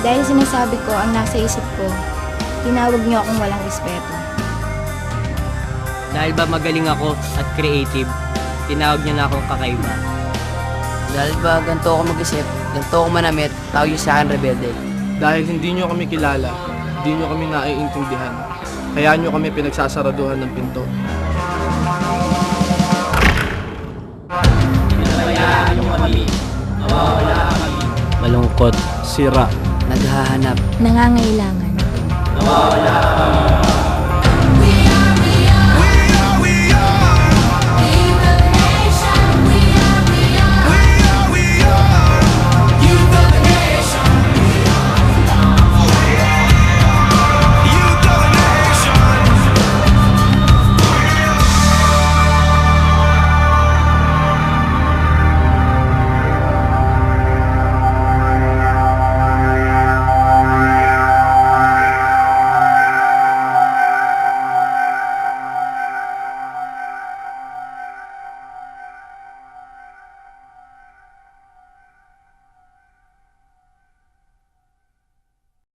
Dahil sinasabi ko ang nasa isip ko, tinawag niyo akong walang respeto. Dahil ba magaling ako at creative, tinawag niyo na akong kakaiba. Dahil ba ganito ako mag-isip, ganito ako manamit, tawag niyo sa akin rebelde. Dahil hindi nyo kami kilala, hindi nyo kami naiintindihan. Kaya nyo kami pinagsasaraduhan ng pinto. Malungkot, Sira. Naghahanap. Nangangailangan. nawawala kami.